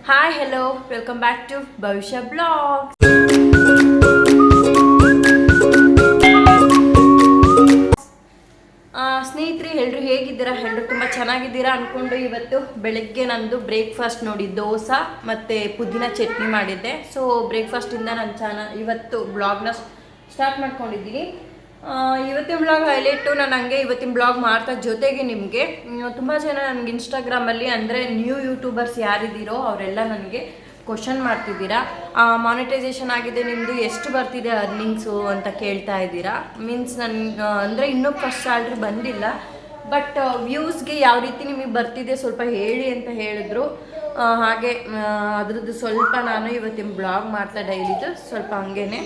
Hi hello welcome back to Bhavishya blogs. ಸ್ನೇಹಿತರೆ ಎಲ್ಲರೂ ಹೇಗಿದ್ದೀರಾ? ಎಲ್ಲರೂ ತುಂಬ ಚೆನ್ನಾಗಿದ್ದೀರಾ ಅಂದ್ಕೊಂಡು ಇವತ್ತು ಬೆಳಗ್ಗೆ ನಂದು ಬ್ರೇಕ್ಫಾಸ್ಟ್ ನೋಡಿ ದೋಸೆ ಮತ್ತು ಪುದೀನ ಚಟ್ನಿ ಮಾಡಿದ್ದೆ. ಸೊ ಬ್ರೇಕ್ಫಾಸ್ಟಿಂದ ನಾನು ಇವತ್ತು ಬ್ಲಾಗ್ನ ಸ್ಟಾರ್ಟ್ ಮಾಡ್ಕೊಂಡಿದ್ದೀನಿ. ಇವತ್ತಿನ ಬ್ಲಾಗ್ ಹೈಲೈಟು. ನಾನು ಹಂಗೆ ಇವತ್ತಿನ ಬ್ಲಾಗ್ ಮಾಡ್ತಾ ಜೊತೆಗೆ ನಿಮಗೆ ತುಂಬ ಜನ ನನಗೆ ಇನ್ಸ್ಟಾಗ್ರಾಮಲ್ಲಿ ಅಂದರೆ ನ್ಯೂ ಯೂಟ್ಯೂಬರ್ಸ್ ಯಾರಿದ್ದೀರೋ ಅವರೆಲ್ಲ ನನಗೆ ಕ್ವಶನ್ ಮಾಡ್ತಿದ್ದೀರಾ, ಮಾನಿಟೈಸೇಷನ್ ಆಗಿದೆ ನಿಮ್ಮದು, ಎಷ್ಟು ಬರ್ತಿದೆ ಅರ್ನಿಂಗ್ಸು ಅಂತ ಕೇಳ್ತಾ ಇದ್ದೀರಾ. ಮೀನ್ಸ್ ನನ್ನ ಅಂದರೆ ಇನ್ನೂ ಫಸ್ಟ್ ಸ್ಯಾಲ್ರಿ ಬಂದಿಲ್ಲ, ಬಟ್ ವ್ಯೂಸ್ಗೆ ಯಾವ ರೀತಿ ನಿಮಗೆ ಬರ್ತಿದೆ ಸ್ವಲ್ಪ ಹೇಳಿ ಅಂತ ಹೇಳಿದ್ರು. ಹಾಗೆ ಅದ್ರದ್ದು ಸ್ವಲ್ಪ ನಾನು ಇವತ್ತಿನ ಬ್ಲಾಗ್ ಮಾಡ್ತಾ ಡೈಲಿದು ಸ್ವಲ್ಪ ಹಂಗೇನೆ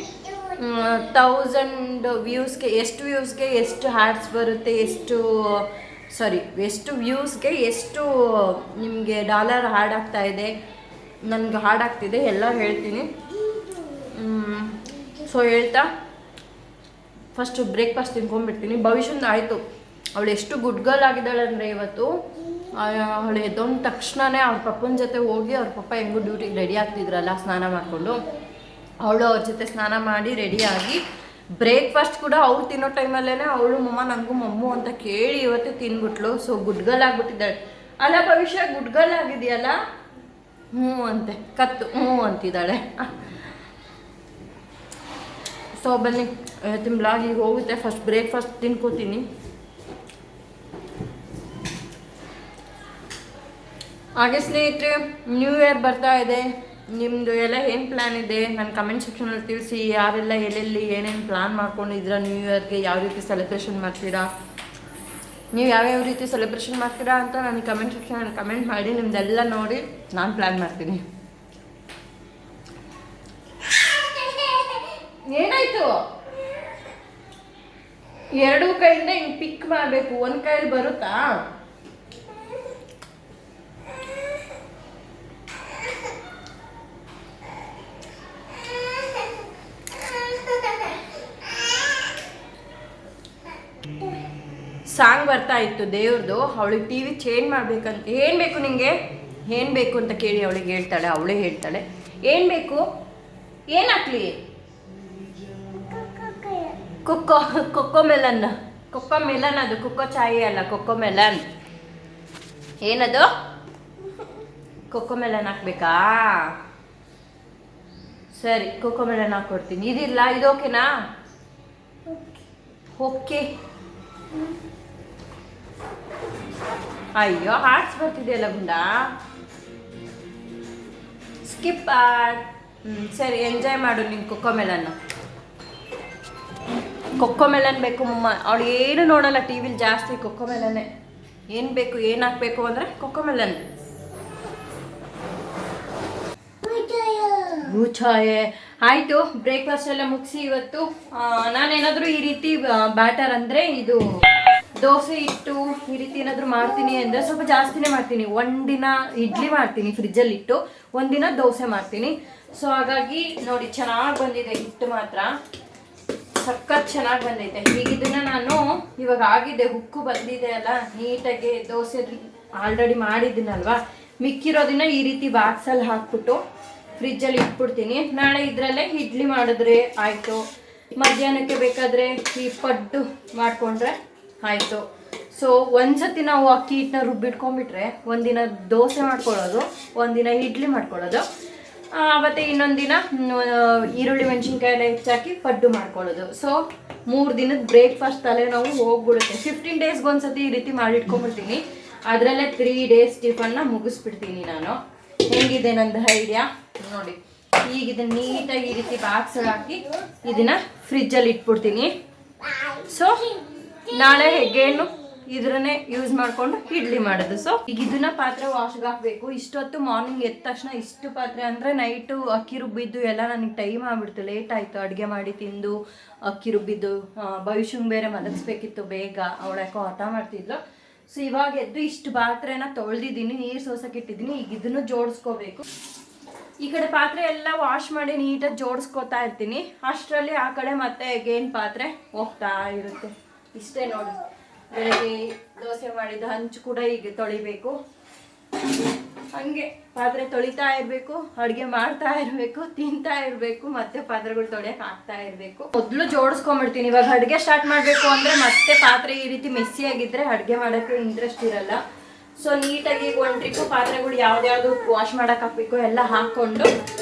1000 ವ್ಯೂಸ್ಗೆ ಎಷ್ಟು ಹ್ಯಾಡ್ಸ್ ಬರುತ್ತೆ, ಎಷ್ಟು ವ್ಯೂಸ್ಗೆ ಎಷ್ಟು ನಿಮಗೆ ಡಾಲರ್ ಹ್ಯಾಡ್ ಆಗ್ತಾ ಇದೆ, ನನಗೆ ಹಾರ್ಡ್ ಆಗ್ತಿದೆ ಎಲ್ಲ ಹೇಳ್ತೀನಿ. ಸೊ ಹೇಳ್ತಾ ಫಸ್ಟು ಬ್ರೇಕ್ಫಾಸ್ಟ್ ತಿನ್ಕೊಂಡ್ಬಿಡ್ತೀನಿ. ಭವಿಷ್ಯಂದು ಆಯಿತು. ಅವಳು ಎಷ್ಟು ಗುಡ್ ಗರ್ಲ್ ಆಗಿದ್ದಾಳೆ ಅಂದರೆ ಇವತ್ತು ಅವಳು ಎದ್ದೊಂದ ತಕ್ಷಣವೇ ಅವ್ರ ಪಪ್ಪನ ಜೊತೆ ಹೋಗಿ ಅವ್ರ ಪಪ್ಪ ಹೆಂಗೂ ಡ್ಯೂಟಿಗೆ ರೆಡಿ ಆಗ್ತಿದ್ರಲ್ಲ ಸ್ನಾನ ಮಾಡಿಕೊಂಡು, ಅವಳು ಅವ್ರ ಜೊತೆ ಸ್ನಾನ ಮಾಡಿ ರೆಡಿಯಾಗಿ ಬ್ರೇಕ್ಫಾಸ್ಟ್ ಕೂಡ ಅವ್ರು ತಿನ್ನೋ ಟೈಮಲ್ಲೇ ಅವಳು ನನಗೂ ಮಮ್ಮು ಅಂತ ಕೇಳಿ ಇವತ್ತು ತಿನ್ಬಿಟ್ಲು. ಸೊ ಗುಡ್ ಗರ್ಲ್ ಆಗಿಬಿಟ್ಟಿದ್ದಾಳೆ ಅಲ್ಲ ಭವಿಷ್ಯ? ಗುಡ್ ಗರ್ಲ್ ಆಗಿದೆಯಲ್ಲ? ಹ್ಞೂ ಅಂತೆ ಕತ್ತು ಹ್ಞೂ ಅಂತಿದ್ದಾಳೆ. ಸೊ ಬನ್ನಿ ಇವತ್ತಿನ ಬ್ಲಾಗ್ ಈಗ ಹೋಗುತ್ತೆ. ಫಸ್ಟ್ ಬ್ರೇಕ್ಫಾಸ್ಟ್ ತಿನ್ಕೋತೀನಿ. ಹಾಗೆ ಸ್ನೇಹಿತರೆ, ನ್ಯೂ ಇಯರ್ ಬರ್ತಾ ಇದೆ. ನಿಮ್ಮದು ಎಲ್ಲ ಏನು ಪ್ಲ್ಯಾನ್ ಇದೆ ನನ್ನ ಕಮೆಂಟ್ ಸೆಕ್ಷನಲ್ಲಿ ತಿಳಿಸಿ. ಯಾರೆಲ್ಲ ಎಲ್ಲೆಲ್ಲಿ ಏನೇನು ಪ್ಲ್ಯಾನ್ ಮಾಡ್ಕೊಂಡಿದ್ದೀರಾ ನ್ಯೂ ಇಯರ್ಗೆ, ಯಾವ ರೀತಿ ಸೆಲೆಬ್ರೇಷನ್ ಮಾಡ್ತೀರಾ, ನೀವು ಯಾವ್ಯಾವ ರೀತಿ ಸೆಲೆಬ್ರೇಷನ್ ಮಾಡ್ತೀರಾ ಅಂತ ನನಗೆ ಕಮೆಂಟ್ ಸೆಕ್ಷನಲ್ಲಿ ಕಮೆಂಟ್ ಮಾಡಿ. ನಿಮ್ದೆಲ್ಲ ನೋಡಿ ನಾನು ಪ್ಲ್ಯಾನ್ ಮಾಡ್ತೀನಿ. ಏನಾಯಿತು? ಎರಡೂ ಕೈಯಿಂದ ಹಿಂಗೆ ಪಿಕ್ ಮಾಡಬೇಕು, ಒಂದು ಕೈಯಲ್ಲಿ ಬರುತ್ತಾ? ಸಾಂಗ್ ಬರ್ತಾ ಇತ್ತು ದೇವ್ರದ್ದು. ಅವಳಿಗೆ ಟಿ ವಿ ಚೇಂಜ್ ಮಾಡ್ಬೇಕಂತ. ಏನು ಬೇಕು ನಿಂಗೆ, ಏನು ಬೇಕು ಅಂತ ಕೇಳಿ ಅವಳಿಗೆ ಹೇಳ್ತಾಳೆ. ಅವಳೇ ಹೇಳ್ತಾಳೆ ಏನು ಬೇಕು, ಏನು ಹಾಕ್ಲಿ? ಕೊಕ್ಕೋ ಮೆಲನ್ ಅದು ಕೊಕ್ಕೋ ಚಾಯಿ ಅಲ್ಲ, ಕೊಕ್ಕೋ ಮೆಲನ್. ಏನದು? ಕೊಕ್ಕೋ ಮೆಲನ್ ಹಾಕ್ಬೇಕಾ? ಸರಿ, ಕೊಕ್ಕೋ ಮೆಲನ್ ಹಾಕ್ಕೊಡ್ತೀನಿ. ಇದಿಲ್ಲ, ಇದು ಓಕೆನಾ? ಓಕೆ. ಅಯ್ಯೋ ಹಾರ್ಟ್ಸ್ ಬರ್ತಿದೆಯಲ್ಲ ಗುಂಡ, ಸ್ಕಿಪ್ ಆಡ್. ಸರಿ, ಎಂಜಾಯ್ ಮಾಡು ನೀನು ಕೊಕ್ಕೋ ಮೆಲನ್ ಬೇಕು ಮಮ್ಮ. ಅವಳು ಏನು ನೋಡಲ್ಲ ಟಿ ವಿಲಿ ಜಾಸ್ತಿ, ಕೊಕ್ಕೋ ಮೆಲನ್ನೇ. ಏನು ಬೇಕು, ಏನು ಹಾಕಬೇಕು ಅಂದರೆ ಕೊಕ್ಕೋ ಮೆಲನ್. ಊಚಾಯೆ ಆಯಿತು. ಬ್ರೇಕ್ಫಾಸ್ಟ್ ಎಲ್ಲ ಮುಗಿಸಿ ಇವತ್ತು ನಾನೇನಾದರೂ ಈ ರೀತಿ ಬ್ಯಾಟರ್ ಅಂದರೆ ಇದು ದೋಸೆ ಇಟ್ಟು ಈ ರೀತಿ ಏನಾದರೂ ಮಾಡ್ತೀನಿ ಅಂದರೆ ಸ್ವಲ್ಪ ಜಾಸ್ತಿನೇ ಮಾಡ್ತೀನಿ. ಒಂದಿನ ಇಡ್ಲಿ ಮಾಡ್ತೀನಿ ಫ್ರಿಜ್ಜಲ್ಲಿ ಇಟ್ಟು, ಒಂದಿನ ದೋಸೆ ಮಾಡ್ತೀನಿ. ಸೊ ಹಾಗಾಗಿ ನೋಡಿ ಚೆನ್ನಾಗಿ ಬಂದಿದೆ, ಹಿಟ್ಟು ಮಾತ್ರ ಸಖತ್ ಚೆನ್ನಾಗಿ ಬಂದೈತೆ. ಈಗ ಇದನ್ನು ನಾನು ಇವಾಗ ಆಗಿದೆ, ಹುಕ್ಕು ಬಂದಿದೆ ಅಲ್ಲ ನೀಟಾಗಿ. ದೋಸೆ ಆಲ್ರೆಡಿ ಮಾಡಿದ್ದೀನಲ್ವ, ಮಿಕ್ಕಿರೋದನ್ನ ಈ ರೀತಿ ಬಾಕ್ಸಲ್ಲಿ ಹಾಕ್ಬಿಟ್ಟು ಫ್ರಿಜ್ಜಲ್ಲಿ ಇಟ್ಬಿಡ್ತೀನಿ. ನಾಳೆ ಇದರಲ್ಲೇ ಇಡ್ಲಿ ಮಾಡಿದ್ರೆ ಆಯಿತು, ಮಧ್ಯಾಹ್ನಕ್ಕೆ ಬೇಕಾದರೆ ಈ ಪಡ್ಡು ಮಾಡಿಕೊಂಡ್ರೆ ಆಯಿತು. ಸೊ ಒಂದ್ಸತಿ ನಾವು ಅಕ್ಕಿ ಹಿಟ್ಟನ್ನ ರುಬ್ಬಿಟ್ಕೊಂಡ್ಬಿಟ್ರೆ ಒಂದಿನ ದೋಸೆ ಮಾಡ್ಕೊಳ್ಳೋದು, ಒಂದಿನ ಇಡ್ಲಿ ಮಾಡ್ಕೊಳ್ಳೋದು, ಮತ್ತು ಇನ್ನೊಂದು ದಿನ ಈರುಳ್ಳಿ ಮೆಣಸಿನ್ಕಾಯಿ ಎಲ್ಲ ಹೆಚ್ಚಾಕಿ ಪಡ್ಡು ಮಾಡ್ಕೊಳ್ಳೋದು. ಸೊ 3 ದಿನದ ಬ್ರೇಕ್ಫಾಸ್ಟ್ ತಲೆನೋವು ಹೋಗ್ಬಿಡುತ್ತೆ. 15 ಡೇಸ್ಗೆ ಒಂದ್ಸತಿ ಈ ರೀತಿ ಮಾಡಿಟ್ಕೊಂಡ್ಬಿಡ್ತೀನಿ. ಅದರಲ್ಲೇ 3 ಡೇಸ್ ಟಿಫನ್ನ ಮುಗಿಸ್ಬಿಡ್ತೀನಿ ನಾನು. ಹೇಗಿದೆ ನಂದು ಐಡಿಯಾ ನೋಡಿ. ಈಗ ಇದನ್ನು ನೀಟಾಗಿ ಈ ರೀತಿ ಬಾಕ್ಸಲ್ಲಿ ಹಾಕಿ ಇದನ್ನು ಫ್ರಿಜ್ಜಲ್ಲಿ ಇಟ್ಬಿಡ್ತೀನಿ. ಸೊ ನಾಳೆ ಹೆಗ್ಗೇನು ಇದ್ರನ್ನೇ ಯೂಸ್ ಮಾಡಿಕೊಂಡು ಇಡ್ಲಿ ಮಾಡೋದು. ಸೊ ಈಗ ಇದನ್ನ ಪಾತ್ರೆ ವಾಶ್ಗೆ ಹಾಕಬೇಕು. ಇಷ್ಟೊತ್ತು ಮಾರ್ನಿಂಗ್ ಎದ್ದ ತಕ್ಷಣ ಇಷ್ಟು ಪಾತ್ರೆ ಅಂದರೆ ನೈಟು ಅಕ್ಕಿ ರುಬ್ಬಿದ್ದು ಎಲ್ಲ ನನಗೆ ಟೈಮ್ ಆಗಿಬಿಡ್ತು, ಲೇಟ್ ಆಯಿತು ಅಡುಗೆ ಮಾಡಿ ತಿಂದು ಅಕ್ಕಿ ರುಬ್ಬಿದ್ದು. ಭವಿಷ್ಯಂಗೆ ಬೇರೆ ಮಲಗಿಸ್ಬೇಕಿತ್ತು ಬೇಗ, ಅವಳು ಯಾಕೋ ಹಠ ಮಾಡ್ತಿದ್ಲು. ಸೊ ಇವಾಗ ಎದ್ದು ಇಷ್ಟು ಪಾತ್ರೆನ ತೊಳೆದಿದ್ದೀನಿ, ನೀರು ಸೋಸಕ್ಕೆ ಇಟ್ಟಿದ್ದೀನಿ. ಈಗ ಇದನ್ನು ಜೋಡಿಸ್ಕೋಬೇಕು. ಈ ಕಡೆ ಪಾತ್ರೆ ಎಲ್ಲ ವಾಶ್ ಮಾಡಿ ನೀಟಾಗಿ ಜೋಡಿಸ್ಕೋತಾ ಇರ್ತೀನಿ. ಅಷ್ಟರಲ್ಲಿ ಆ ಕಡೆ ಮತ್ತೆ ಗೇನ್ ಪಾತ್ರೆ ಹೋಗ್ತಾ ಇರುತ್ತೆ. ಇಷ್ಟೇ ನೋಡಿ. ಬೆಳಗ್ಗೆ ದೋಸೆ ಮಾಡಿದ ಹಂಚು ಕೂಡ ಈಗ ತೊಳಿಬೇಕು. ಹಂಗೆ ಪಾತ್ರೆ ತೊಳಿತಾ ಇರಬೇಕು, ಅಡುಗೆ ಮಾಡ್ತಾ ಇರಬೇಕು, ತಿಂತಾ ಇರಬೇಕು, ಮತ್ತೆ ಪಾತ್ರೆಗಳು ತೊಳೆಯಕ್ಕೆ ಆಗ್ತಾ ಇರಬೇಕು. ಮೊದಲು ಜೋಡಿಸ್ಕೊಂಡ್ಬಿಡ್ತೀನಿ. ಇವಾಗ ಅಡುಗೆ ಸ್ಟಾರ್ಟ್ ಮಾಡಬೇಕು ಅಂದರೆ ಮತ್ತೆ ಪಾತ್ರೆ ಈ ರೀತಿ ಮೆಸ್ಸಿ ಆಗಿದ್ದರೆ ಅಡುಗೆ ಮಾಡೋಕ್ಕೆ ಇಂಟ್ರೆಸ್ಟ್ ಇರಲ್ಲ. ಸೊ ನೀಟಾಗಿ ಒಂದು ಟ್ರಿಪ್ಪು ಪಾತ್ರೆಗಳು ಯಾವ್ದ್ಯಾವುದು ವಾಶ್ ಮಾಡೋಕೆ ಹಾಕಬೇಕು ಎಲ್ಲ ಹಾಕ್ಕೊಂಡು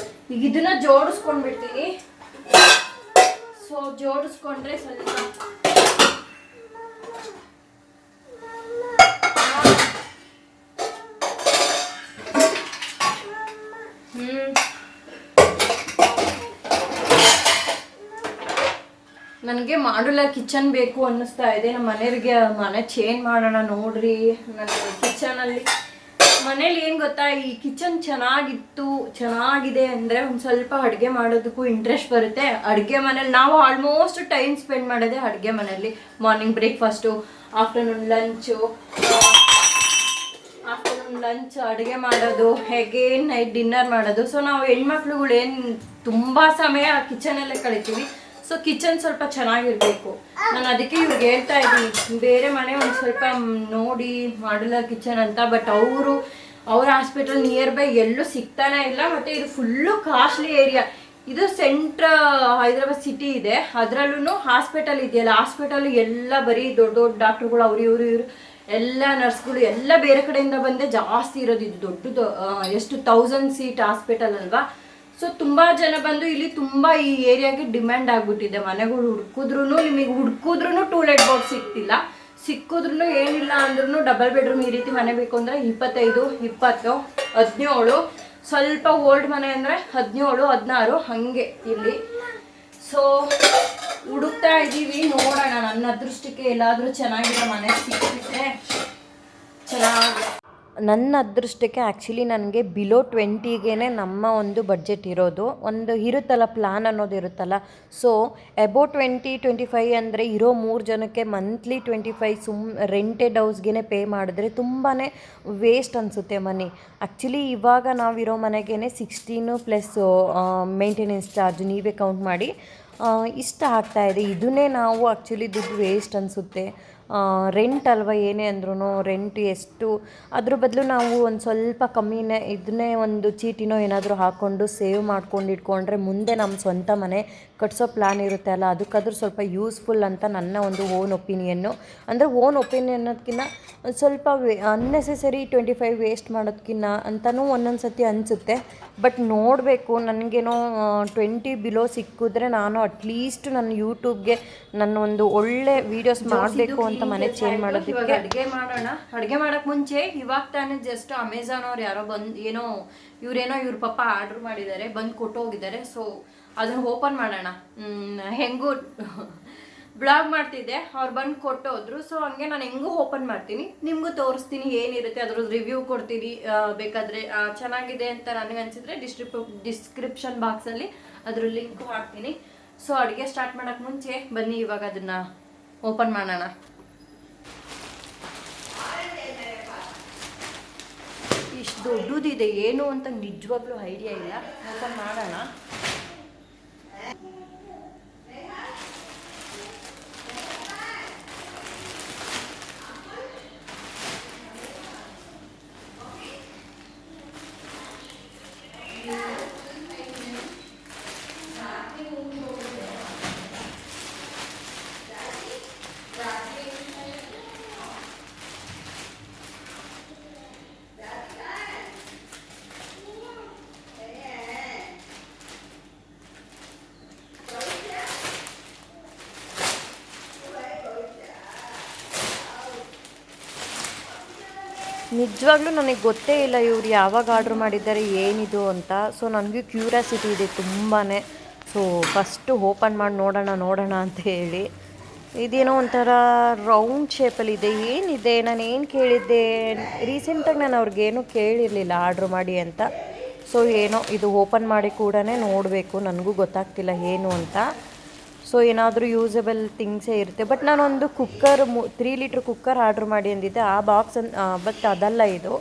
ಈಗ ಇದನ್ನು ಜೋಡಿಸ್ಕೊಂಡ್ಬಿಡ್ತೀನಿ. ಸೊ ಜೋಡಿಸ್ಕೊಂಡ್ರೆ ಸ್ವಲ್ಪ ನನಗೆ ಮಾಡ್ಯುಲರ್ ಕಿಚನ್ ಬೇಕು ಅನ್ನಿಸ್ತಾ ಇದೆ. ನಮ್ಮ ಮನೆಯವ್ರಿಗೆ ಮನೆ ಚೇಂಜ್ ಮಾಡೋಣ ನೋಡ್ರಿ. ನನಗೆ ಕಿಚನಲ್ಲಿ ಮನೇಲಿ ಏನು ಗೊತ್ತಾ, ಈ ಕಿಚನ್ ಚೆನ್ನಾಗಿದೆ ಅಂದರೆ ಒಂದು ಸ್ವಲ್ಪ ಅಡುಗೆ ಮಾಡೋದಕ್ಕೂ ಇಂಟ್ರೆಸ್ಟ್ ಬರುತ್ತೆ. ಅಡುಗೆ ಮನೇಲಿ ನಾವು ಆಲ್ಮೋಸ್ಟ್ ಟೈಮ್ ಸ್ಪೆಂಡ್ ಮಾಡೋದೇ ಅಡುಗೆ ಮನೆಯಲ್ಲಿ. ಮಾರ್ನಿಂಗ್ ಬ್ರೇಕ್ಫಾಸ್ಟು, ಆಫ್ಟರ್ನೂನ್ ಲಂಚ್ ಅಡುಗೆ ಮಾಡೋದು, ಹೇಗೆ ನೈಟ್ ಡಿನ್ನರ್ ಮಾಡೋದು. ಸೊ ನಾವು ಹೆಣ್ಮಕ್ಳುಗಳು ಏನು ತುಂಬ ಸಮಯ ಕಿಚನಲ್ಲೇ ಕಳಿತೀವಿ. ಸೊ ಕಿಚನ್ ಸ್ವಲ್ಪ ಚೆನ್ನಾಗಿರಬೇಕು. ನಾನು ಅದಕ್ಕೆ ಇವ್ರಿಗೆ ಹೇಳ್ತಾ ಇದ್ದೀನಿ, ಬೇರೆ ಮನೆ ಒಂದು ಸ್ವಲ್ಪ ನೋಡಿ ಮಾಡ್ಯುಲರ್ ಕಿಚನ್ ಅಂತ. ಬಟ್ ಅವ್ರ ಹಾಸ್ಪಿಟಲ್ ನಿಯರ್ ಬೈ ಎಲ್ಲೂ ಸಿಗ್ತಾನೆ ಇಲ್ಲ. ಮತ್ತು ಇದು ಫುಲ್ಲು ಕಾಸ್ಟ್ಲಿ ಏರಿಯಾ. ಇದು ಹೈದರಾಬಾದ್ ಸಿಟಿ ಇದೆ, ಅದರಲ್ಲೂ ಹಾಸ್ಪಿಟಲ್ ಇದೆಯಲ್ಲ, ಹಾಸ್ಪಿಟಲ್ ಎಲ್ಲ ಬರೀ ದೊಡ್ಡ ದೊಡ್ಡ ಡಾಕ್ಟ್ರುಗಳು, ಇವರು ಎಲ್ಲ ನರ್ಸ್ಗಳು ಎಲ್ಲ ಬೇರೆ ಕಡೆಯಿಂದ ಬಂದೇ ಜಾಸ್ತಿ ಇರೋದು. ಇದು ದೊಡ್ಡದು, ಎಷ್ಟು 1000 ಸೀಟ್ ಹಾಸ್ಪಿಟಲ್ ಅಲ್ವಾ. ಸೊ ತುಂಬ ಜನ ಬಂದು ಇಲ್ಲಿ ತುಂಬ ಈ ಏರಿಯಾಗೆ ಡಿಮ್ಯಾಂಡ್ ಆಗಿಬಿಟ್ಟಿದೆ. ಮನೆಗಳು ನಿಮಗೆ ಹುಡುಕಿದ್ರೂ 2 ಲೆಟ್ ಬೋರ್ಡ್ ಸಿಕ್ಕಿದ್ರೂ ಏನಿಲ್ಲ ಅಂದ್ರೂ ಡಬಲ್ ಬೆಡ್ರೂಮ್ ಈ ರೀತಿ ಮನೆ ಬೇಕು ಅಂದರೆ 25, 20, 17, ಸ್ವಲ್ಪ ಓಲ್ಡ್ ಮನೆ ಅಂದರೆ 17, 16 ಹಾಗೆ ಇಲ್ಲಿ. ಸೊ ಹುಡುಕ್ತಾ ಇದ್ದೀವಿ, ನೋಡೋಣ. ನನ್ನ ಅದೃಷ್ಟಕ್ಕೆ ಎಲ್ಲಾದರೂ ಚೆನ್ನಾಗಿರೋ ಮನೆ ಸಿಕ್ಕಿದ್ರೆ ಚೆನ್ನಾಗಿ. ನನ್ನ ಅದೃಷ್ಟಕ್ಕೆ ಆ್ಯಕ್ಚುಲಿ ನನಗೆ ಬಿಲೋ 20ಗೆ ನಮ್ಮ ಒಂದು ಬಡ್ಜೆಟ್ ಇರೋದು. ಒಂದು ಇರುತ್ತಲ್ಲ, ಪ್ಲ್ಯಾನ್ ಅನ್ನೋದು ಇರುತ್ತಲ್ಲ. ಸೊ ಅಬೌಟ್ 20-25 ಅಂದರೆ ಇರೋ 3 ಜನಕ್ಕೆ ಮಂತ್ಲಿ 25 ರೆಂಟೆಡ್ ಹೌಸ್ಗೆ ಪೇ ಮಾಡಿದ್ರೆ ತುಂಬಾ ವೇಸ್ಟ್ ಅನಿಸುತ್ತೆ ಮನಿ. ಆ್ಯಕ್ಚುಲಿ ಇವಾಗ ನಾವಿರೋ ಮನೆಗೇ 16 ಪ್ಲಸ್ ಮೇಂಟೆನೆನ್ಸ್ ಚಾರ್ಜ್ ನೀವೇ ಕೌಂಟ್ ಮಾಡಿ ಇಷ್ಟ ಆಗ್ತಾಯಿದೆ. ಇದನ್ನೇ ನಾವು ಆ್ಯಕ್ಚುಲಿ ದುಡ್ಡು ವೇಸ್ಟ್ ಅನಿಸುತ್ತೆ. ರೆಂಟ್ ಅಲ್ವಾ, ಏನೇ ಅಂದ್ರೂ ರೆಂಟ್ ಎಷ್ಟು, ಅದ್ರ ಬದಲು ನಾವು ಒಂದು ಸ್ವಲ್ಪ ಕಮ್ಮಿನೇ ಇದನ್ನೇ ಒಂದು ಚೀಟಿನೋ ಏನಾದರೂ ಹಾಕ್ಕೊಂಡು ಸೇವ್ ಮಾಡ್ಕೊಂಡು ಇಟ್ಕೊಂಡ್ರೆ ಮುಂದೆ ನಮ್ಮ ಸ್ವಂತ ಮನೆ ಕಟ್ಸೋ ಪ್ಲ್ಯಾನ್ ಇರುತ್ತೆ ಅಲ್ಲ, ಅದಕ್ಕಾದ್ರೂ ಸ್ವಲ್ಪ ಯೂಸ್ಫುಲ್ ಅಂತ ನನ್ನ ಒಂದು ಓನ್ ಒಪಿನಿಯನ್ನು. ಅಂದರೆ ಓನ್ ಒಪಿನಿಯನ್ ಅನ್ನೋದಕ್ಕಿಂತ ಸ್ವಲ್ಪ ಅನ್ನೆಸೆಸರಿ 25 ವೇಸ್ಟ್ ಮಾಡೋದಕ್ಕಿಂತ ಅಂತಲೂ ಒಂದೊಂದು ಸತಿ ಅನಿಸುತ್ತೆ. ಬಟ್ ನೋಡಬೇಕು, ನನಗೇನೋ 20 ಬಿಲೋ ಸಿಕ್ಕಿದ್ರೆ ನಾನು ಅಟ್ಲೀಸ್ಟ್ ನನ್ನ ಯೂಟ್ಯೂಬ್ಗೆ ನನ್ನ ಒಂದು ಒಳ್ಳೆ ವೀಡಿಯೋಸ್ ಮಾಡಬೇಕು ಅಂತ ಮನೆ ಚೇಂಜ್ ಮಾಡೋದಕ್ಕೆ. ಅಡುಗೆ ಮಾಡೋಕ್ಕೆ ಮುಂಚೆ ಇವಾಗ ತಾನೇ ಜಸ್ಟ್ ಅಮೆಝಾನ್ ಅವ್ರು ಯಾರೋ ಇವ್ರ ಪಾಪ ಆರ್ಡ್ರ್ ಮಾಡಿದ್ದಾರೆ, ಬಂದು ಕೊಟ್ಟು ಹೋಗಿದ್ದಾರೆ. ಸೊ ಅದನ್ನು ಓಪನ್ ಮಾಡೋಣ. ಹೆಂಗೂ ಬ್ಲಾಗ್ ಮಾಡ್ತಿದ್ದೆ, ಅವ್ರು ಬಂದು ಕೊಟ್ಟೋದ್ರು. ಸೊ ಹಂಗೆ ನಾನು ಹೆಂಗೂ ಓಪನ್ ಮಾಡ್ತೀನಿ, ನಿಮಗೂ ತೋರಿಸ್ತೀನಿ ಏನಿರುತ್ತೆ, ಅದ್ರದ್ದು ರಿವ್ಯೂ ಕೊಡ್ತೀನಿ. ಬೇಕಾದರೆ ಚೆನ್ನಾಗಿದೆ ಅಂತ ನನಗೆ ಅನಿಸಿದ್ರೆ ಡಿಸ್ಕ್ರಿಪ್ಷನ್ ಬಾಕ್ಸಲ್ಲಿ ಅದ್ರ ಲಿಂಕು ಹಾಕ್ತೀನಿ. ಸೊ ಅಡುಗೆ ಸ್ಟಾರ್ಟ್ ಮಾಡೋಕ್ಕೆ ಮುಂಚೆ ಬನ್ನಿ ಇವಾಗ ಅದನ್ನು ಓಪನ್ ಮಾಡೋಣ. ಇಷ್ಟು ದೊಡ್ಡದಿದೆ, ಏನು ಅಂತ ನಿಜವಾಗ್ಲೂ ಐಡಿಯಾ ಇಲ್ಲ. ಓಪನ್ ಮಾಡೋಣ. ನಿಜವಾಗ್ಲೂ ನನಗೆ ಗೊತ್ತೇ ಇಲ್ಲ ಇವ್ರು ಯಾವಾಗ ಆರ್ಡ್ರ್ ಮಾಡಿದ್ದಾರೆ ಏನಿದು ಅಂತ. ಸೊ ನನಗೂ ಕ್ಯೂರಿಯಾಸಿಟಿ ಇದೆ ತುಂಬಾ. ಸೊ ಫಸ್ಟು ಓಪನ್ ಮಾಡಿ ನೋಡೋಣ ಅಂತ ಹೇಳಿ. ಇದೇನೋ ಒಂಥರ ರೌಂಡ್ ಶೇಪಲ್ಲಿದೆ. ಏನಿದೆ, ನಾನು ಏನು ಕೇಳಿದ್ದೆ ರೀಸೆಂಟಾಗಿ, ನಾನು ಅವ್ರಿಗೇನು ಕೇಳಿರಲಿಲ್ಲ ಆರ್ಡ್ರ್ ಮಾಡಿ ಅಂತ. ಸೊ ಏನೋ ಇದು ಓಪನ್ ಮಾಡಿ ಕೂಡ ನೋಡಬೇಕು, ನನಗೂ ಗೊತ್ತಾಗ್ತಿಲ್ಲ ಏನು ಅಂತ. ಸೊ ಏನಾದರೂ ಯೂಸಬಲ್ ಥಿಂಗ್ಸೇ ಇರುತ್ತೆ. ಬಟ್ ನಾನೊಂದು ಕುಕ್ಕರ್ 3 ಲೀಟ್ರ್ ಕುಕ್ಕರ್ ಆರ್ಡ್ರ್ ಮಾಡಿ ಅಂದಿದ್ದೆ, ಆ ಬಾಕ್ಸ್ ಬಟ್ ಅದಲ್ಲ ಇದು.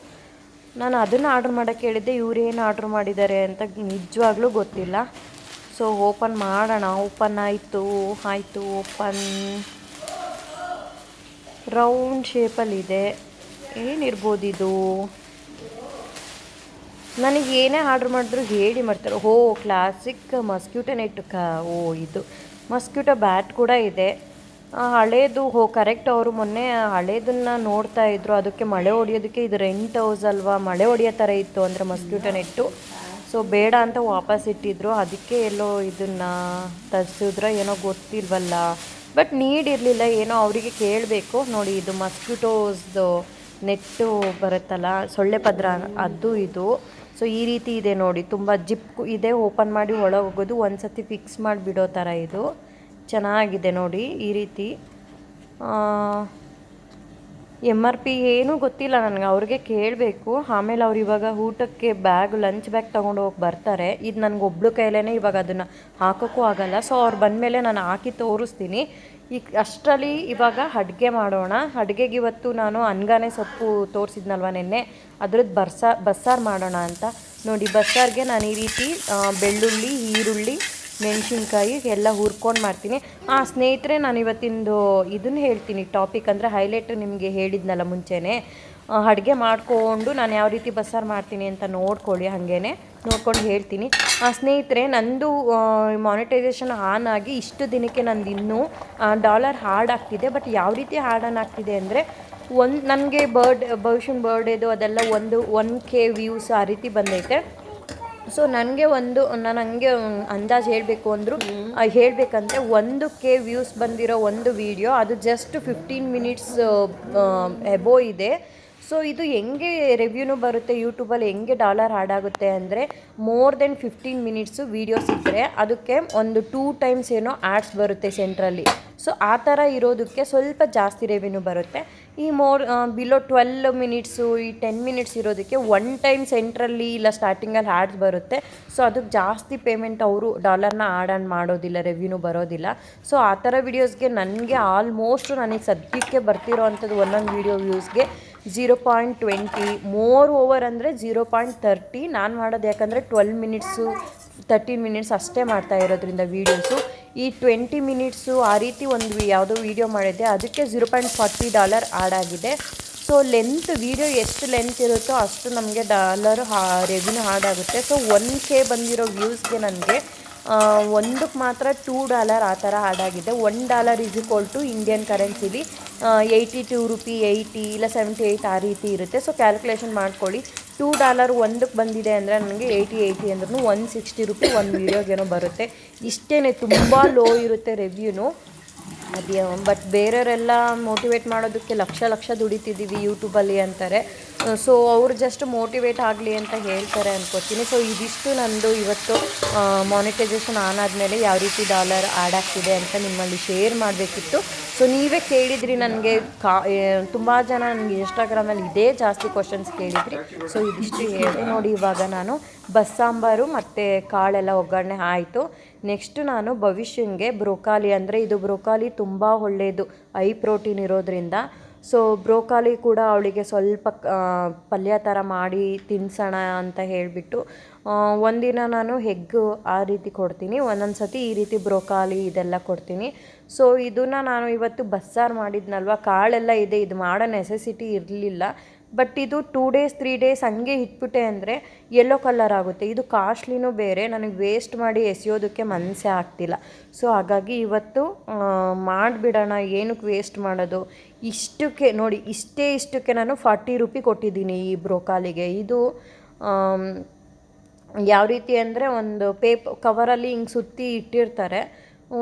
ನಾನು ಅದನ್ನು ಆರ್ಡ್ರ್ ಮಾಡೋಕ್ಕೆ ಹೇಳಿದ್ದೆ, ಇವರೇನು ಆರ್ಡ್ರ್ ಮಾಡಿದ್ದಾರೆ ಅಂತ ನಿಜವಾಗ್ಲೂ ಗೊತ್ತಿಲ್ಲ. ಸೊ ಓಪನ್ ಮಾಡೋಣ. ಓಪನ್ ಆಯಿತು. ಓಪನ್ ರೌಂಡ್ ಶೇಪಲ್ಲಿದೆ. ಏನಿರ್ಬೋದು ಇದು? ನನಗೆ ಏನೇ ಆರ್ಡ್ರ್ ಮಾಡಿದ್ರು ಹೇಳಿ ಮಾಡ್ತಾರೆ. ಕ್ಲಾಸಿಕ್ ಮಸ್ಕ್ಯೂಟೋ ನೆಟ್ ಇದು ಮಸ್ಕ್ಯೂಟೋ ಬ್ಯಾಟ್ ಕೂಡ ಇದೆ. ಹಳೇದು ಕರೆಕ್ಟ್. ಅವರು ಮೊನ್ನೆ ಹಳೇದನ್ನು ನೋಡ್ತಾ ಇದ್ರು. ಅದಕ್ಕೆ ಮಳೆ ಹೊಡಿಯೋದಕ್ಕೆ ಇದು ರೆಂಟ್ ಹೌಸ್ ಅಲ್ವಾ, ಮಳೆ ಹೊಡಿಯೋ ಥರ ಇತ್ತು ಅಂದರೆ ಮಸ್ಕ್ಯೂಟೋ ನೆಟ್ಟು. ಸೊ ಬೇಡ ಅಂತ ವಾಪಸ್ ಇಟ್ಟಿದ್ರು. ಅದಕ್ಕೆ ಎಲ್ಲೋ ಇದನ್ನು ತರಿಸಿದ್ರೆ ಏನೋ ಗೊತ್ತಿಲ್ವಲ್ಲ, ಬಟ್ ನೀಡ್ ಇರಲಿಲ್ಲ. ಏನೋ ಅವರಿಗೆ ಕೇಳಬೇಕು. ನೋಡಿ, ಇದು ಮಸ್ಕ್ಯೂಟೋಸ್ದು ನೆಟ್ಟು ಬರುತ್ತಲ್ಲ, ಸೊಳ್ಳೆ ಪದ್ರ, ಅದು ಇದು. ಸೊ ಈ ರೀತಿ ಇದೆ ನೋಡಿ, ತುಂಬ ಜಿಪ್ ಇದೆ. ಓಪನ್ ಮಾಡಿ ಒಳಗೆ ಹೋಗೋದು, ಒಂದು ಸತಿ ಫಿಕ್ಸ್ ಮಾಡಿ ಬಿಡೋ ಥರ ಇದು. ಚೆನ್ನಾಗಿದೆ ನೋಡಿ ಈ ರೀತಿ. MRP ಏನೂ ಗೊತ್ತಿಲ್ಲ ನನಗೆ, ಅವ್ರಿಗೆ ಕೇಳಬೇಕು. ಆಮೇಲೆ ಅವ್ರು ಇವಾಗ ಊಟಕ್ಕೆ ಲಂಚ್ ಬ್ಯಾಗ್ ತೊಗೊಂಡು ಹೋಗಿ ಬರ್ತಾರೆ. ಇದು ನನಗೆ ಒಬ್ಳು ಕೈಲೇ ಇವಾಗ ಅದನ್ನು ಹಾಕೋಕ್ಕೂ ಆಗೋಲ್ಲ. ಸೊ ಅವ್ರು ಬಂದಮೇಲೆ ನಾನು ಹಾಕಿ ತೋರಿಸ್ತೀನಿ. ಈಗ ಅಷ್ಟರಲ್ಲಿ ಇವಾಗ ಅಡುಗೆ ಮಾಡೋಣ. ಅಡುಗೆಗೆ ಇವತ್ತು ನಾನು ಅನ್ಗಾನೆ ಸೊಪ್ಪು ತೋರಿಸಿದ್ನಲ್ವ ನೆನ್ನೆ, ಅದ್ರದ್ದು ಬಸ್ಸಾರು ಮಾಡೋಣ ಅಂತ. ನೋಡಿ, ಬಸ್ಸಾರಿಗೆ ನಾನು ಈ ರೀತಿ ಬೆಳ್ಳುಳ್ಳಿ, ಈರುಳ್ಳಿ, ಮೆಣಸಿನ್ಕಾಯಿ ಎಲ್ಲ ಹುರ್ಕೊಂಡು ಮಾಡ್ತೀನಿ. ಸ್ನೇಹಿತರೆ, ನಾನು ಇವತ್ತಿಂದು ಇದನ್ನು ಹೇಳ್ತೀನಿ ಟಾಪಿಕ್, ಅಂದರೆ ಹೈಲೈಟ್. ನಿಮಗೆ ಹೇಳಿದ್ನಲ್ಲ ಮುಂಚೆನೇ, ಅಡುಗೆ ಮಾಡಿಕೊಂಡು ನಾನು ಯಾವ ರೀತಿ ಬಸ್ಸಾರು ಮಾಡ್ತೀನಿ ಅಂತ ನೋಡ್ಕೊಳ್ಳಿ. ಹಾಗೇ ನೋಡ್ಕೊಂಡು ಹೇಳ್ತೀನಿ. ಸ್ನೇಹಿತರೆ, ನಂದು ಮಾನಿಟೈಸೇಷನ್ ಆನ್ ಆಗಿ ಇಷ್ಟು ದಿನಕ್ಕೆ ನಂದು ಇನ್ನೂ $1 ಹಾರ್ಡ್ ಆಗ್ತಿದೆ. ಬಟ್ ಯಾವ ರೀತಿ ಹಾರ್ಡ್ ಆನ್ ಆಗ್ತಿದೆ ಅಂದರೆ, ನನಗೆ ಭವಿಷ್ಯನ ಬರ್ಡೇದು ಅದೆಲ್ಲ 1K ವ್ಯೂಸ್ ಆ ರೀತಿ ಬಂದೈತೆ. ಸೊ ನನಗೆ ನಾನು ಹಂಗೆ ಅಂದಾಜು ಹೇಳಬೇಕಂದ್ರೆ 1K ವ್ಯೂಸ್ ಬಂದಿರೋ ಒಂದು ವೀಡಿಯೋ, ಅದು ಜಸ್ಟ್ 15 ಮಿನಿಟ್ಸ್ ಎಬೋ ಇದೆ. ಸೊ ಇದು ಹೆಂಗೆ ರೆವ್ಯೂನು ಬರುತ್ತೆ ಯೂಟ್ಯೂಬಲ್ಲಿ, ಹೆಂಗೆ $1 ಆಗುತ್ತೆ ಅಂದರೆ, ಮೋರ್ ದೆನ್ 15 ಮಿನಿಟ್ಸು ವೀಡಿಯೋಸ್ ಇದ್ದರೆ ಅದಕ್ಕೆ ಒಂದು 2 ಟೈಮ್ಸ್ ಏನೋ ಆ್ಯಡ್ಸ್ ಬರುತ್ತೆ ಸೆಂಟ್ರಲ್ಲಿ. ಸೊ ಆ ಥರ ಇರೋದಕ್ಕೆ ಸ್ವಲ್ಪ ಜಾಸ್ತಿ ರೆವ್ಯೂನು ಬರುತ್ತೆ. ಈ ಬಿಲೋ 12 ಮಿನಿಟ್ಸು, ಈ 10 ಮಿನಿಟ್ಸ್ ಇರೋದಕ್ಕೆ 1 ಟೈಮ್ ಸೆಂಟ್ರಲ್ಲಿ ಇಲ್ಲ ಸ್ಟಾರ್ಟಿಂಗಲ್ಲಿ ಆ್ಯಡ್ಸ್ ಬರುತ್ತೆ. ಸೊ ಅದಕ್ಕೆ ಜಾಸ್ತಿ ಪೇಮೆಂಟ್ ಅವರು $1 ಆ್ಯಡ್ ಆನ್ ಮಾಡೋದಿಲ್ಲ, ರೆವ್ಯೂನು ಬರೋದಿಲ್ಲ. ಸೊ ಆ ಥರ ವೀಡಿಯೋಸ್ಗೆ ನನಗೆ ಆಲ್ಮೋಸ್ಟ್ ನನಗೆ ಸದ್ಯಕ್ಕೆ ಬರ್ತಿರೋ ಅಂಥದ್ದು ಒಂದೊಂದು ವೀಡಿಯೋ ವ್ಯೂಸ್ಗೆ 0.20, ಮೋರ್ ಓವರ್ ಅಂದರೆ 0.30. ನಾನು ಮಾಡೋದು ಯಾಕಂದರೆ 12 ಮಿನಿಟ್ಸು 13 ಮಿನಿಟ್ಸ್ ಅಷ್ಟೇ ಮಾಡ್ತಾ ಇರೋದ್ರಿಂದ ವೀಡಿಯೋಸು. ಈ 20 ಮಿನಿಟ್ಸು ಆ ರೀತಿ ಯಾವುದೋ ವೀಡಿಯೋ ಮಾಡಿದ್ದೆ, ಅದಕ್ಕೆ $0.40 ಆ್ಯಡ್ ಆಗಿದೆ. ಸೊ ವೀಡಿಯೋ ಎಷ್ಟು ಲೆಂತ್ ಇರುತ್ತೋ ಅಷ್ಟು ನಮಗೆ ರೆವ್ಯೂನು ಆ್ಯಡ್ ಆಗುತ್ತೆ. ಸೊ 1K ಬಂದಿರೋ ವ್ಯೂಸ್ಗೆ ನನಗೆ ಒಂದಕ್ಕೆ ಮಾತ್ರ $2 ಆ ಥರ ಆ್ಯಡ್ ಆಗಿದೆ. $1 ಇಂಡಿಯನ್ ಕರೆನ್ಸಿಲಿ 82 ರೂಪಿ, 80 ಇಲ್ಲ 78 ಆ ರೀತಿ ಇರುತ್ತೆ. ಸೊ ಕ್ಯಾಲ್ಕುಲೇಷನ್ ಮಾಡ್ಕೊಳ್ಳಿ. $2 ಒಂದಕ್ಕೆ ಬಂದಿದೆ ಅಂದರೆ ನನಗೆ 80 ಅಂದ್ರೂ $160 ಒಂದು ವೀಡಿಯೋಗೇನೋ ಬರುತ್ತೆ. ಇಷ್ಟೇ, ತುಂಬ ಲೋ ಇರುತ್ತೆ ರೆವ್ಯೂನು. ಬಟ್ ಬೇರೆಯವರೆಲ್ಲ ಮೋಟಿವೇಟ್ ಮಾಡೋದಕ್ಕೆ ಲಕ್ಷ ದುಡಿತಿದ್ದೀವಿ ಯೂಟ್ಯೂಬಲ್ಲಿ ಅಂತಾರೆ. ಸೊ ಅವರು ಜಸ್ಟ್ ಮೋಟಿವೇಟ್ ಆಗಲಿ ಅಂತ ಹೇಳ್ತಾರೆ ಅನ್ಕೋತೀನಿ. ಸೊ ಇದಿಷ್ಟು ನಂದು ಇವತ್ತು ಮಾನಿಟೈಸೇಷನ್ ಆನ್ ಆದಮೇಲೆ ಯಾವ ರೀತಿ $1 ಆ್ಯಡ್ ಆಗ್ತಿದೆ ಅಂತ ನಿಮ್ಮಲ್ಲಿ ಶೇರ್ ಮಾಡಬೇಕಿತ್ತು. ಸೊ ನೀವೇ ಕೇಳಿದ್ರಿ ನನಗೆ, ತುಂಬ ಜನ ನನಗೆ ಇನ್ಸ್ಟಾಗ್ರಾಮಲ್ಲಿ ಇದೇ ಜಾಸ್ತಿ ಕ್ವಶನ್ಸ್ ಕೇಳಿದ್ರಿ. ಸೊ ಇದಿಷ್ಟು ಹೇಳಿ ನೋಡಿ. ಇವಾಗ ನಾನು ಬಸ್ಸಾಂಬಾರು ಮತ್ತು ಕಾಳೆಲ್ಲ ಒಗ್ಗರಣೆ ಆಯಿತು. ನೆಕ್ಸ್ಟು ನಾನು ಭವಿಷ್ಯನಿಗೆ ಬ್ರೋಕಾಲಿ, ಅಂದರೆ ಇದು ಬ್ರೋಕಾಲಿ ತುಂಬ ಒಳ್ಳೆಯದು, ಹೈ ಪ್ರೋಟೀನ್ ಇರೋದ್ರಿಂದ. ಸೊ ಬ್ರೋಕಾಲಿ ಕೂಡ ಅವಳಿಗೆ ಸ್ವಲ್ಪ ಪಲ್ಯ ಥರ ಮಾಡಿ ತಿನ್ನಿಸೋಣ ಅಂತ ಹೇಳಿಬಿಟ್ಟು ಒಂದಿನ ನಾನು ಎಗ್ಗು ಆ ರೀತಿ ಕೊಡ್ತೀನಿ, ಒಂದೊಂದು ಸತಿ ಈ ರೀತಿ ಬ್ರೋಕಾಲಿ ಇದೆಲ್ಲ ಕೊಡ್ತೀನಿ. ಸೊ ಇದನ್ನು ನಾನು ಇವತ್ತು ಬಸ್ಸಾರು ಮಾಡಿದ್ನಲ್ವ, ಕಾಳೆಲ್ಲ ಇದೆ, ಇದು ಮಾಡೋ ನೆಸೆಸಿಟಿ ಇರಲಿಲ್ಲ. ಬಟ್ ಇದು 2 ಡೇಸ್ 3 ಡೇಸ್ ಹಂಗೆ ಇಟ್ಬಿಟ್ಟೆ ಅಂದರೆ ಯೆಲ್ಲೋ ಕಲರ್ ಆಗುತ್ತೆ. ಇದು ಕಾಸ್ಟ್ಲಿನೂ ಬೇರೆ, ನನಗೆ ವೇಸ್ಟ್ ಮಾಡಿ ಎಸೆಯೋದಕ್ಕೆ ಮನಸ್ಸೇ ಆಗ್ತಿಲ್ಲ. ಸೊ ಹಾಗಾಗಿ ಇವತ್ತು ಮಾಡಿಬಿಡೋಣ, ಏನಕ್ಕೆ ವೇಸ್ಟ್ ಮಾಡೋದು. ಇಷ್ಟಕ್ಕೆ ನೋಡಿ, ಇಷ್ಟಕ್ಕೆ ನಾನು 40 ರೂಪಿ ಕೊಟ್ಟಿದ್ದೀನಿ ಈ ಬ್ರೋಕಾಲಿಗೆ. ಇದು ಯಾವ ರೀತಿ ಅಂದರೆ, ಒಂದು ಕವರಲ್ಲಿ ಹಿಂಗೆ ಸುತ್ತಿ ಇಟ್ಟಿರ್ತಾರೆ,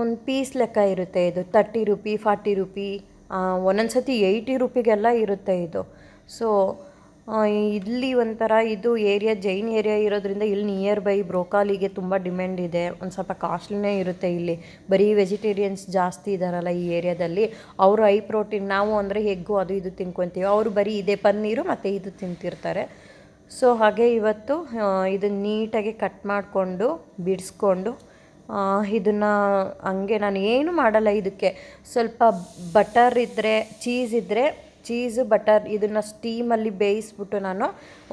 ಒಂದು ಪೀಸ್ ಲೆಕ್ಕ ಇರುತ್ತೆ. ಇದು 30 ರೂಪಿ, 40 ರೂಪಿ, ಒಂದೊಂದು ಸತಿ 80 ರೂಪಿಗೆಲ್ಲ ಇರುತ್ತೆ ಇದು. ಸೊ ಇಲ್ಲಿ ಒಂಥರ ಇದು ಜೈನ್ ಏರಿಯಾ ಇರೋದ್ರಿಂದ ಇಲ್ಲಿ ನಿಯರ್ ಬೈ ಬ್ರೋಕಾಲಿಗೆ ತುಂಬ ಡಿಮ್ಯಾಂಡ್ ಇದೆ. ಒಂದು ಸ್ವಲ್ಪ ಕಾಸ್ಟ್ಲಿನೇ ಇರುತ್ತೆ. ಇಲ್ಲಿ ಬರೀ ವೆಜಿಟೇರಿಯನ್ಸ್ ಜಾಸ್ತಿ ಇದ್ದಾರಲ್ಲ ಈ ಏರಿಯಾದಲ್ಲಿ, ಅವರು ಹೈ ಪ್ರೋಟೀನ್, ನಾವು ಅಂದರೆ ಎಗ್ಗು ಅದು ಇದು ತಿನ್ಕೊತೀವಿ, ಅವರು ಬರೀ ಇದೇ ಪನ್ನೀರು ಮತ್ತು ಇದು ತಿಂತಿರ್ತಾರೆ. ಸೊ ಹಾಗೆ ಇವತ್ತು ಇದನ್ನು ನೀಟಾಗಿ ಕಟ್ ಮಾಡಿಕೊಂಡು ಬಿಡಿಸ್ಕೊಂಡು ಇದನ್ನು ಹಂಗೆ ನಾನು ಏನು ಮಾಡಲ್ಲ. ಇದಕ್ಕೆ ಸ್ವಲ್ಪ ಬಟರ್ ಇದ್ದರೆ, ಚೀಸು ಬಟರ್ ಇದನ್ನು ಸ್ಟೀಮಲ್ಲಿ ಬೇಯಿಸ್ಬಿಟ್ಟು ನಾನು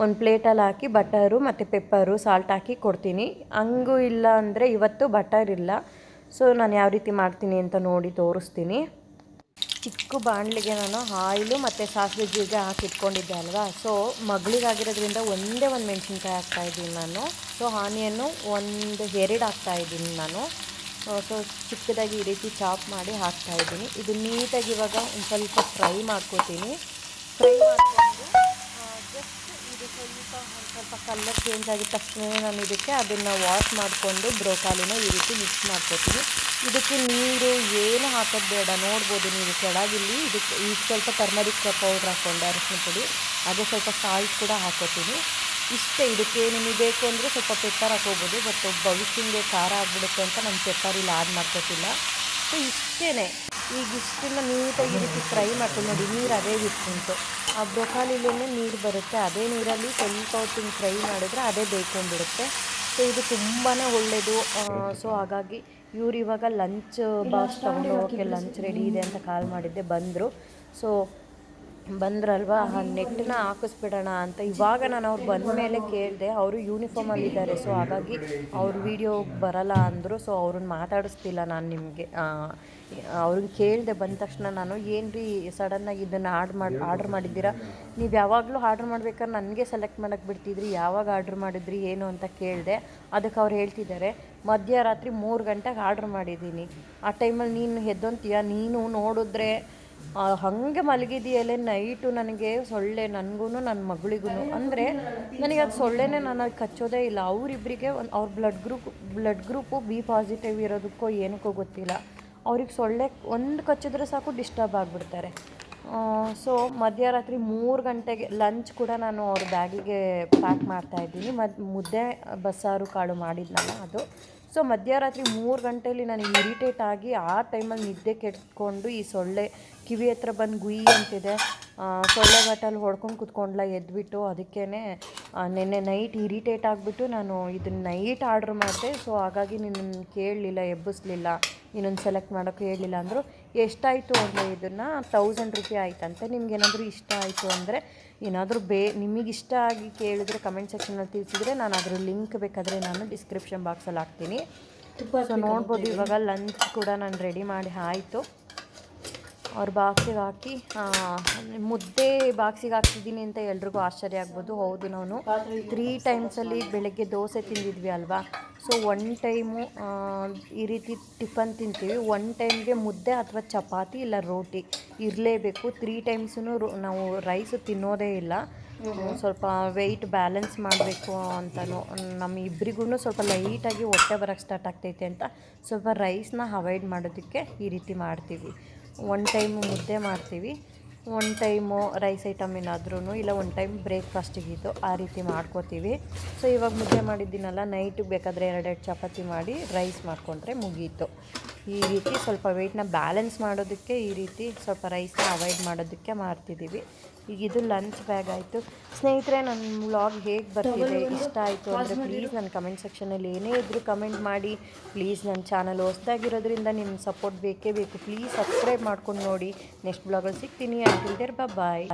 ಒಂದು ಪ್ಲೇಟಲ್ಲಿ ಹಾಕಿ ಬಟರು ಮತ್ತು ಪೆಪ್ಪರು ಸಾಲ್ಟ್ ಹಾಕಿ ಕೊಡ್ತೀನಿ. ಹಂಗೂ ಇಲ್ಲ ಅಂದರೆ ಇವತ್ತು ಬಟರ್ ಇಲ್ಲ. ಸೊ ನಾನು ಯಾವ ರೀತಿ ಮಾಡ್ತೀನಿ ಅಂತ ನೋಡಿ ತೋರಿಸ್ತೀನಿ. ಚಿಕ್ಕ ಬಾಣಲಿಗೆ ನಾನು ಆಯಿಲು ಮತ್ತು ಸಾಸಿವೆ ಜೀರಿಗೆ ಹಾಕಿಟ್ಕೊಂಡಿದ್ದೆ ಅಲ್ವಾ. ಸೊ ಮಗಳಿಗಾಗಿರೋದ್ರಿಂದ ಒಂದೇ ಒಂದು ಮೆಣಸಿನ್ಕಾಯಿ ಹಾಕ್ತಾಯಿದ್ದೀನಿ ನಾನು. ಸೊ ಆನಿಯನ್ನು ಒಂದು 2 ಹಾಕ್ತಾಯಿದ್ದೀನಿ ನಾನು. ಸೊ ಚಿಕ್ಕದಾಗಿ ಈ ರೀತಿ ಚಾಪ್ ಮಾಡಿ ಹಾಕ್ತಾಯಿದ್ದೀನಿ. ಇದು ನೀಟಾಗಿ ಇವಾಗ ಒಂದು ಸ್ವಲ್ಪ ಫ್ರೈ ಮಾಡ್ಕೋತೀನಿ. ಫ್ರೈ ಮಾಡಿಕೊಂಡು ಜಸ್ಟ್ ಇದು ಸ್ವಲ್ಪ ಕಲರ್ ಚೇಂಜ್ ಆಗಿದ ತಕ್ಷಣ ನಾನು ಇದಕ್ಕೆ ಅದನ್ನು ವಾಶ್ ಮಾಡಿಕೊಂಡು ಬ್ರೋಕಾಲಿನ ಈ ರೀತಿ ಮಿಕ್ಸ್ ಮಾಡ್ಕೋತೀನಿ. ಇದಕ್ಕೆ ನೀರು ಏನು ಹಾಕೋದು ಬೇಡ, ನೋಡ್ಬೋದು ನೀವು ಕೆಳಗಿಲ್ಲಿ. ಇದಕ್ಕೆ ಈಗ ಸ್ವಲ್ಪ ಟರ್ಮರಿಕ್ ಪೌಡ್ರ್ ಹಾಕ್ಕೊಂಡೆ, ಅರಿಶಿನ ಪುಡಿ, ಅದೇ ಸ್ವಲ್ಪ ಸಾಲ್ಟ್ ಕೂಡ ಹಾಕೋತೀನಿ. ಇಷ್ಟೇ. ಇದಕ್ಕೆ ನಿಮಗೆ ಬೇಕು ಅಂದರೆ ಸ್ವಲ್ಪ ಪೆಪ್ಪರ್ ಹಾಕೋಬೋದು, ಬಟ್ ಭವಿಷ್ಯಂಗೆ ಖಾರ ಆಗಿಬಿಡುತ್ತೆ ಅಂತ ನಾನು ಪೆಪ್ಪರ್ ಇಲ್ಲಿ ಆ್ಯಡ್ ಮಾಡ್ಕೋತಿಲ್ಲ. ಸೊ ಇಷ್ಟೇ. ಈಗ ಇಷ್ಟನ್ನು ನೀಟಾಗಿ ಈ ರೀತಿ ಫ್ರೈ ಮಾಡ್ಕೊಂಡು ನೋಡಿ, ನೀರು ಅದೇ ಬಿಟ್ಟು ಆ ಬ್ರೊಕಾಲಿಲೇ ನೀರು ಬರುತ್ತೆ, ಅದೇ ನೀರಲ್ಲಿ ಸ್ವಲ್ಪ ಹೊತ್ತು ಫ್ರೈ ಮಾಡಿದ್ರೆ ಅದೇ ಬೇಯ್ಕೊಂಡ್ಬಿಡುತ್ತೆ. ಸೊ ಇದು ತುಂಬಾ ಒಳ್ಳೆಯದು. ಸೊ ಹಾಗಾಗಿ ಇವ್ರು ಇವಾಗ ಲಂಚ್ ಬಾಕ್ಸ್ ತೊಗೊಂಡು ಹೋಗೋಕ್ಕೆ ಲಂಚ್ ರೆಡಿ ಇದೆ ಅಂತ ಕಾಲ್ ಮಾಡಿದ್ದೆ. ಬಂದರು. ಸೊ ಬಂದ್ರಲ್ವಾ, ಆ ನೆಟ್ಟನ್ನ ಹಾಕಿಸ್ಬಿಡೋಣ ಅಂತ ಇವಾಗ ನಾನು ಅವ್ರು ಬಂದ ಮೇಲೆ ಕೇಳಿದೆ. ಅವರು ಯೂನಿಫಾರ್ಮಲ್ಲಿದ್ದಾರೆ, ಸೊ ಹಾಗಾಗಿ ಅವ್ರ ವೀಡಿಯೋ ಬರಲ್ಲ ಅಂದರು. ಸೊ ಅವ್ರನ್ನ ಮಾತಾಡಿಸ್ತಿಲ್ಲ ನಾನು. ನಿಮಗೆ ಅವ್ರಿಗೆ ಕೇಳಿದೆ ಬಂದ ತಕ್ಷಣ ನಾನು, ಏನು ರೀ ಸಡನ್ನಾಗಿ ಇದನ್ನು ಆರ್ಡ್ರ್ ಮಾಡಿದ್ದೀರಾ, ನೀವು ಯಾವಾಗಲೂ ಆರ್ಡ್ರ್ ಮಾಡ್ಬೇಕಾದ್ರೆ ನನಗೆ ಸೆಲೆಕ್ಟ್ ಮಾಡೋಕ್ಕೆ ಬಿಡ್ತಿದ್ರಿ, ಯಾವಾಗ ಆರ್ಡ್ರ್ ಮಾಡಿದ್ರಿ ಏನು ಅಂತ ಕೇಳಿದೆ. ಅದಕ್ಕೆ ಅವ್ರು ಹೇಳ್ತಿದ್ದಾರೆ, ಮಧ್ಯರಾತ್ರಿ 3 ಗಂಟೆಗೆ ಆರ್ಡ್ರ್ ಮಾಡಿದ್ದೀನಿ, ಆ ಟೈಮಲ್ಲಿ ನೀನು ಎದ್ದೊಂತೀಯ, ನೀನು ನೋಡಿದ್ರೆ ಹಾಗೆ ಮಲಗಿದೆಯಲ್ಲೇ ನೈಟು. ನನಗೆ ಸೊಳ್ಳೆ, ನನಗೂ ನನ್ನ ಮಗಳಿಗೂ, ಅಂದರೆ ನನಗೆ ಅದು ಸೊಳ್ಳೆನೇ ನಾನು ಅದು ಕಚ್ಚೋದೇ ಇಲ್ಲ. ಅವರಿಬ್ಬರಿಗೆ ಅವ್ರ ಬ್ಲಡ್ ಗ್ರೂಪು ಬಿ ಪಾಸಿಟಿವ್ ಇರೋದಕ್ಕೋ ಏನಕ್ಕೋ ಗೊತ್ತಿಲ್ಲ, ಅವ್ರಿಗೆ ಸೊಳ್ಳೆ ಒಂದು ಕಚ್ಚಿದ್ರೆ ಸಾಕು ಡಿಸ್ಟರ್ಬ್ ಆಗಿಬಿಡ್ತಾರೆ. ಸೊ ಮಧ್ಯರಾತ್ರಿ 3 ಗಂಟೆಗೆ ಲಂಚ್ ಕೂಡ ನಾನು ಅವ್ರ ಬ್ಯಾಗಿಗೆ ಪ್ಯಾಕ್ ಮಾಡ್ತಾಯಿದ್ದೀನಿ. ಮುದ್ದೆ ಬಸ್ಸಾರು ಕಾಳು ಮಾಡಿದ್ನಲ್ಲ ಅದು. ಸೊ ಮಧ್ಯರಾತ್ರಿ 3 ಗಂಟೆಯಲ್ಲಿ ನನಗೆ ಇರಿಟೇಟ್ ಆಗಿ ಆ ಟೈಮಲ್ಲಿ ನಿದ್ದೆ ಕೆಡ್ಕೊಂಡು ಈ ಸೊಳ್ಳೆ ಕಿವಿ ಹತ್ರ ಬಂದು ಗುಯಿ ಅಂತಿದೆ. ಸೊಳ್ಳೆ ಬಟ್ಟಲ್ಲಿ ಹೊಡ್ಕೊಂಡು ಕುತ್ಕೊಂಡ್ಲ ಎದ್ಬಿಟ್ಟು. ಅದಕ್ಕೇ ನೆನ್ನೆ ನೈಟ್ ಇರಿಟೇಟ್ ಆಗಿಬಿಟ್ಟು ನಾನು ಇದನ್ನು ನೈಟ್ ಆರ್ಡ್ರ್ ಮಾಡಿದೆ. ಸೊ ಹಾಗಾಗಿ ನಿನ್ನನ್ನು ಕೇಳಲಿಲ್ಲ, ಎಬ್ಬಿಸ್ಲಿಲ್ಲ, ಇನ್ನೊಂದು ಸೆಲೆಕ್ಟ್ ಮಾಡೋಕ್ಕೆ ಹೇಳಲಿಲ್ಲ ಅಂದರು. ಎಷ್ಟಾಯಿತು ಅಂದರೆ ಇದನ್ನು 1000 ರೂಪಾಯಿ ಆಯ್ತಂತೆ. ನಿಮ್ಗೇನಾದರೂ ಇಷ್ಟ ಆಯಿತು ಅಂದರೆ, ಏನಾದರೂ ನಿಮಗೆ ಇಷ್ಟ ಆಗಿ ಕೇಳಿದ್ರೆ ಕಮೆಂಟ್ ಸೆಕ್ಷನಲ್ಲಿ ತಿಳಿಸಿದ್ರೆ ನಾನು ಅದ್ರ ಲಿಂಕ್ ಬೇಕಾದರೆ ನಾನು ಡಿಸ್ಕ್ರಿಪ್ಷನ್ ಬಾಕ್ಸಲ್ಲಿ ಹಾಕ್ತೀನಿ. ಸೊ ನೋಡ್ಬೋದು ಇವಾಗ ಲಂಚ್ ಕೂಡ ನಾನು ರೆಡಿ ಮಾಡಿ ಆಯಿತು. ಅವ್ರ ಬಾಕ್ಸಿಗೆ ಹಾಕಿ, ಮುದ್ದೆ ಬಾಕ್ಸಿಗೆ ಹಾಕ್ತಿದ್ದೀನಿ ಅಂತ ಎಲ್ರಿಗೂ ಆಶ್ಚರ್ಯ ಆಗ್ಬೋದು. ಹೌದು, ನಾನು 3 ಟೈಮ್ಸಲ್ಲಿ ಬೆಳಗ್ಗೆ ದೋಸೆ ತಿಂದಿದ್ವಿ ಅಲ್ವಾ. ಸೊ 1 ಟೈಮು ಈ ರೀತಿ ಟಿಫನ್ ತಿಂತೀವಿ, 1 ಟೈಮ್ಗೆ ಮುದ್ದೆ ಅಥವಾ ಚಪಾತಿ ಇಲ್ಲ ರೋಟಿ ಇರಲೇಬೇಕು. 3 ಟೈಮ್ಸೂ ನಾವು ರೈಸು ತಿನ್ನೋದೇ ಇಲ್ಲ. ಸ್ವಲ್ಪ ವೆಯ್ಟ್ ಬ್ಯಾಲೆನ್ಸ್ ಮಾಡಬೇಕು ಅಂತಲೂ, ನಮ್ಮ ಇಬ್ಬರಿಗೂ ಸ್ವಲ್ಪ ಲೈಟಾಗಿ ಹೊಟ್ಟೆ ಬರೋಕ್ಕೆ ಸ್ಟಾರ್ಟ್ ಆಗ್ತೈತೆ ಅಂತ ಸ್ವಲ್ಪ ರೈಸ್ನ ಅವಾಯ್ಡ್ ಮಾಡೋದಕ್ಕೆ ಈ ರೀತಿ ಮಾಡ್ತೀವಿ. 1 ಟೈಮು ಮುದ್ದೆ ಮಾಡ್ತೀವಿ, 1 ಟೈಮು ರೈಸ್ ಐಟಮ್ ಏನಾದ್ರೂ, ಇಲ್ಲ 1 ಟೈಮ್ ಬ್ರೇಕ್ಫಾಸ್ಟಿಗೆ ಇದು ಆ ರೀತಿ ಮಾಡ್ಕೋತೀವಿ. ಸೊ ಇವಾಗ ಮುದ್ದೆ ಮಾಡಿದ್ದೀನಲ್ಲ, ನೈಟಿಗೆ ಬೇಕಾದರೆ 2 ಚಪಾತಿ ಮಾಡಿ ರೈಸ್ ಮಾಡಿಕೊಂಡ್ರೆ ಮುಗೀತು. ಈ ರೀತಿ ಸ್ವಲ್ಪ ವೆಯ್ಟ್ನ ಬ್ಯಾಲೆನ್ಸ್ ಮಾಡೋದಕ್ಕೆ ಈ ರೀತಿ ಸ್ವಲ್ಪ ರೈಸ್ನ ಅವಾಯ್ಡ್ ಮಾಡೋದಕ್ಕೆ ಮಾಡ್ತಿದ್ದೀವಿ. ಈಗ ಇದು ಲಂಚ್ ಬ್ಯಾಗ್ ಆಯಿತು. ಸ್ನೇಹಿತರೆ, ನನ್ನ ವ್ಲಾಗ್ ಹೇಗೆ ಬರ್ತಿದೆ, ಇಷ್ಟ ಆಯಿತು ಅಂದರೆ ಪ್ಲೀಸ್ ನನ್ನ ಕಮೆಂಟ್ ಸೆಕ್ಷನಲ್ಲಿ ಏನೇ ಇದ್ದರೂ ಕಮೆಂಟ್ ಮಾಡಿ. ಪ್ಲೀಸ್ ನನ್ನ ಚಾನಲ್ ಹೊಸದಾಗಿರೋದ್ರಿಂದ ನಿಮ್ಮ ಸಪೋರ್ಟ್ ಬೇಕೇ ಬೇಕು. ಪ್ಲೀಸ್ ಸಬ್ಸ್ಕ್ರೈಬ್ ಮಾಡ್ಕೊಂಡು ನೋಡಿ. ನೆಕ್ಸ್ಟ್ ಬ್ಲಾಗಲ್ಲಿ ಸಿಗ್ತೀನಿ. Until there bye.